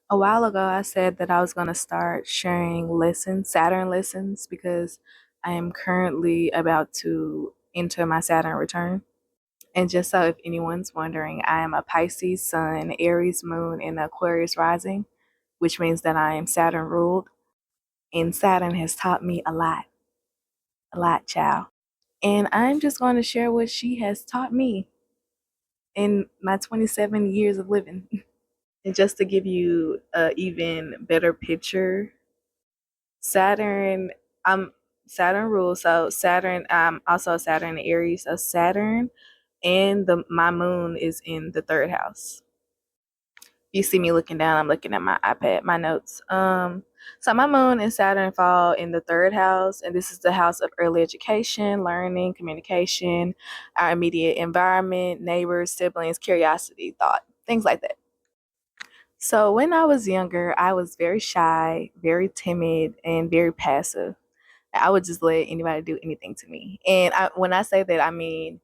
A while ago, I said that I was going to start sharing lessons, Saturn lessons, because I am currently about to enter my Saturn return. And just so if anyone's wondering, I am a Pisces sun, Aries moon, and Aquarius rising, which means that I am Saturn ruled. And Saturn has taught me a lot, child. And I'm just going to share what she has taught me in my 27 years of living. And just to give you an even better picture, Saturn, I'm Saturn rules. So Saturn, also Saturn and Aries. So Saturn and the my moon is in the third house. You see me looking down, I'm looking at my iPad, my notes. So my moon and Saturn fall in the third house, and this is the house of early education, learning, communication, our immediate environment, neighbors, siblings, curiosity, thought, things like that. So when I was younger, I was very shy, very timid, and very passive. I would just let anybody do anything to me. And when I say that, I mean,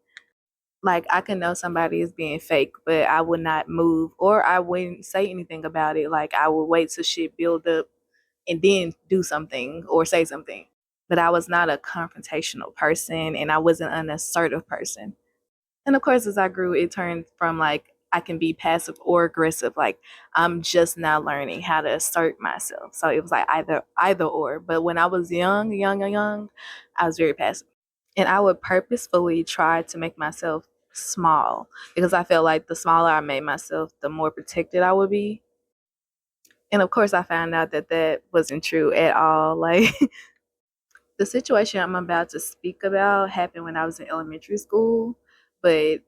like, I can know somebody is being fake, but I would not move or I wouldn't say anything about it. Like, I would wait till shit build up and then do something or say something. But I was not a confrontational person and I wasn't an assertive person. And of course, as I grew, it turned from like I can be passive or aggressive. Like, I'm just now learning how to assert myself. So it was like either or. But when I was young, I was very passive. And I would purposefully try to make myself small because I felt like the smaller I made myself, the more protected I would be. And of course, I found out that that wasn't true at all. Like, the situation I'm about to speak about happened when I was in elementary school, but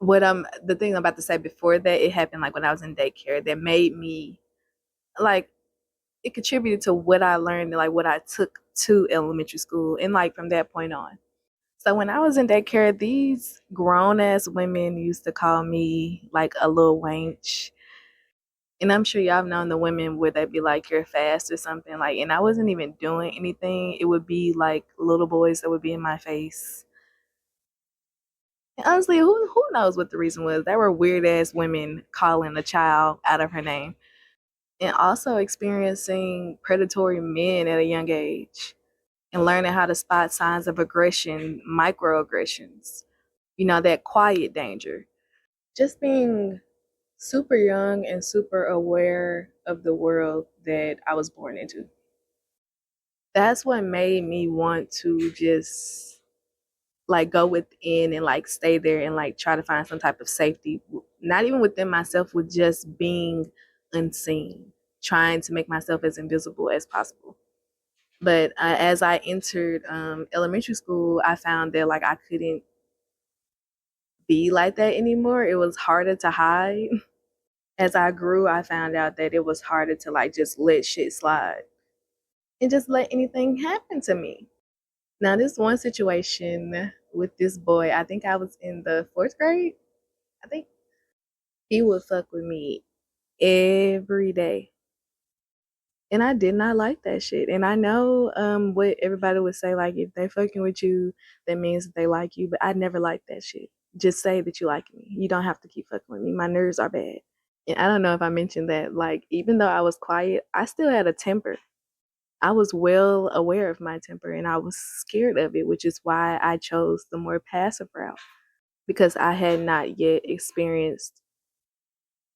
the thing I'm about to say before that, it happened like when I was in daycare that made me like it contributed to what I learned, like what I took to elementary school, and like from that point on. So when I was in daycare, these grown ass women used to call me like a little wench. And I'm sure y'all have known the women where they'd be like, you're fast or something. Like, and I wasn't even doing anything. It would be like little boys that would be in my face. And honestly, who knows what the reason was? There were weird ass women calling a child out of her name. And also experiencing predatory men at a young age and learning how to spot signs of aggression, microaggressions, that quiet danger. Just being super young and super aware of the world that I was born into. That's what made me want to just like go within and like stay there and like try to find some type of safety, not even within myself, with just being unseen, trying to make myself as invisible as possible. But as I entered elementary school, I found that like I couldn't be like that anymore. It was harder to hide. As I grew, I found out that it was harder to like just let shit slide and just let anything happen to me. Now, this one situation with this boy, I think I was in the fourth grade. I think he would fuck with me every day. And I did not like that shit. And I know what everybody would say, like, if they fucking with you, that means that they like you. But I never liked that shit. Just say that you like me. You don't have to keep fucking with me. My nerves are bad. And I don't know if I mentioned that, like, even though I was quiet, I still had a temper. I was well aware of my temper and I was scared of it, which is why I chose the more passive route because I had not yet experienced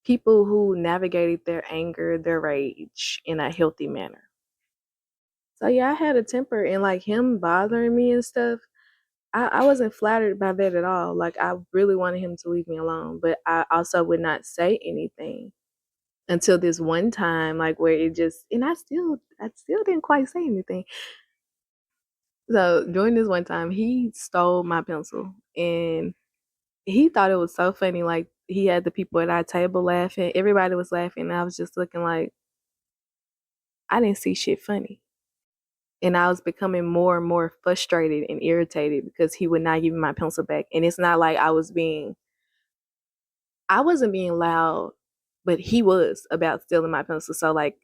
people who navigated their anger, their rage in a healthy manner. So yeah, I had a temper and like him bothering me and stuff. I wasn't flattered by that at all. Like I really wanted him to leave me alone, but I also would not say anything until this one time, like where it just and I still didn't quite say anything. So during this one time, he stole my pencil and he thought it was so funny. Like he had the people at our table laughing, everybody was laughing, and I was just looking like I didn't see shit funny. And I was becoming more and more frustrated and irritated because he would not give me my pencil back. And it's not like I wasn't being loud, but he was about stealing my pencil. So like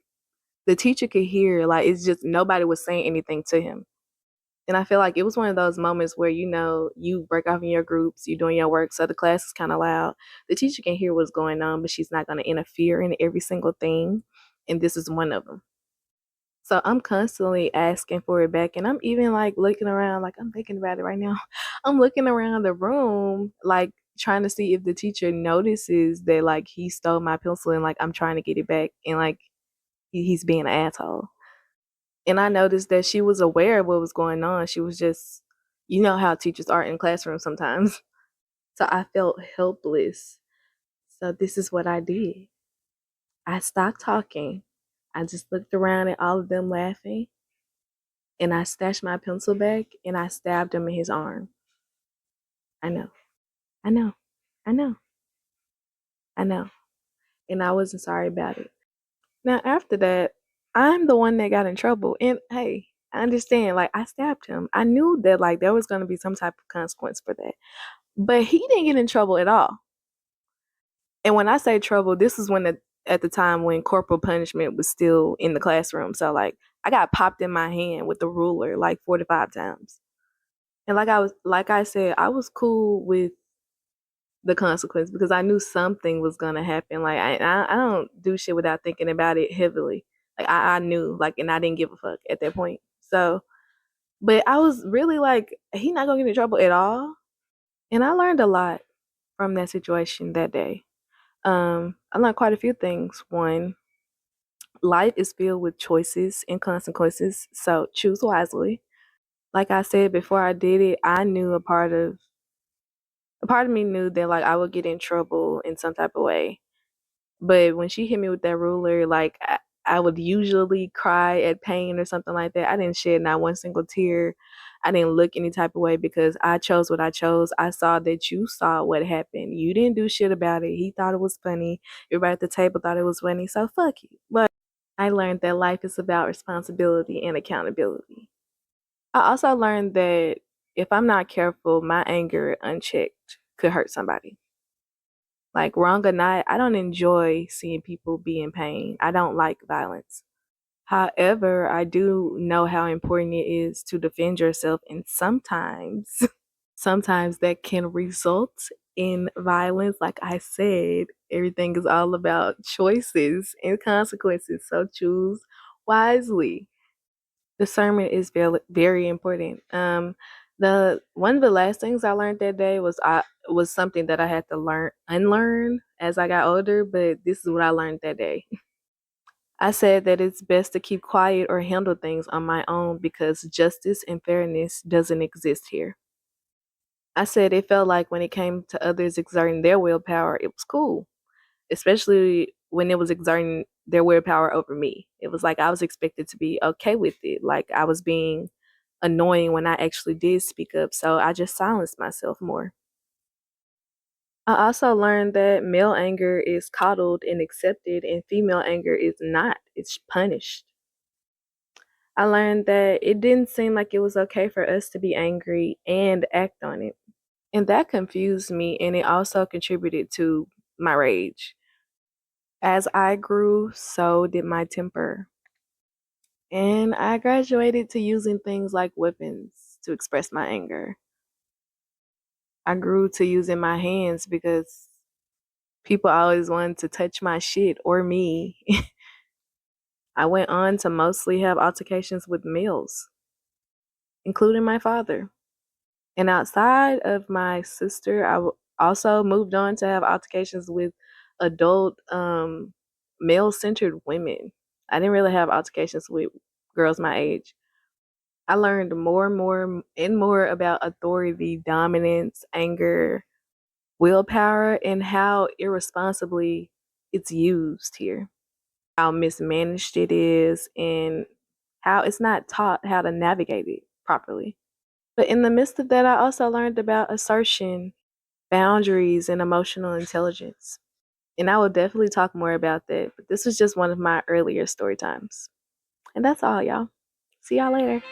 the teacher could hear, like it's just nobody was saying anything to him. And I feel like it was one of those moments where, you break off in your groups, you're doing your work, so the class is kind of loud. The teacher can hear what's going on, but she's not going to interfere in every single thing. And this is one of them. So I'm constantly asking for it back. And I'm even like looking around, like I'm thinking about it right now. I'm looking around the room, like trying to see if the teacher notices that like he stole my pencil and like I'm trying to get it back. And like he's being an asshole. And I noticed that she was aware of what was going on. She was just, you know how teachers are in classrooms sometimes. So I felt helpless. So this is what I did. I stopped talking. I just looked around at all of them laughing. And I snatched my pencil back and I stabbed him in his arm. I know. I know. I know. I know. And I wasn't sorry about it. Now, after that, I'm the one that got in trouble. And hey, I understand. Like, I stabbed him. I knew that, like, there was going to be some type of consequence for that. But he didn't get in trouble at all. And when I say trouble, this is at the time when corporal punishment was still in the classroom. So, like, I got popped in my hand with the ruler like 45 times. And like I said, I was cool with the consequence because I knew something was gonna happen. Like I don't do shit without thinking about it heavily. Like I knew, like, and I didn't give a fuck at that point. So, but I was really like, he not gonna get in trouble at all. And I learned a lot from that situation that day. I learned quite a few things. One, life is filled with choices and consequences, so choose wisely. Like I said before I did it, I knew a part of me knew that like I would get in trouble in some type of way. But when she hit me with that ruler, like I would usually cry at pain or something like that. I didn't shed not one single tear. I didn't look any type of way because I chose what I chose. I saw that you saw what happened. You didn't do shit about it. He thought it was funny. Everybody at the table thought it was funny. So fuck you. But I learned that life is about responsibility and accountability. I also learned that if I'm not careful, my anger unchecked could hurt somebody. Like, wrong or not, I don't enjoy seeing people be in pain. I don't like violence. However, I do know how important it is to defend yourself, and sometimes, sometimes that can result in violence. Like I said, everything is all about choices and consequences. So choose wisely. Discernment is very, very important. The one of the last things I learned that day was something that I had to unlearn as I got older, but this is what I learned that day. I said that it's best to keep quiet or handle things on my own because justice and fairness doesn't exist here. I said it felt like when it came to others exerting their willpower, it was cool, especially when it was exerting their willpower over me. It was like I was expected to be okay with it. Like I was being annoying when I actually did speak up, so I just silenced myself more. I also learned that male anger is coddled and accepted, and female anger is not, it's punished. I learned that it didn't seem like it was okay for us to be angry and act on it. And that confused me, and it also contributed to my rage. As I grew, so did my temper. And I graduated to using things like weapons to express my anger. I grew to using my hands because people always wanted to touch my shit or me. I went on to mostly have altercations with males, including my father. And outside of my sister, also moved on to have altercations with adult male centered women. I didn't really have altercations with girls my age. I learned more and more and more about authority, dominance, anger, willpower, and how irresponsibly it's used here, how mismanaged it is, and how it's not taught how to navigate it properly. But in the midst of that, I also learned about assertion, boundaries, and emotional intelligence. And I will definitely talk more about that. But this was just one of my earlier story times. And that's all, y'all. See y'all later.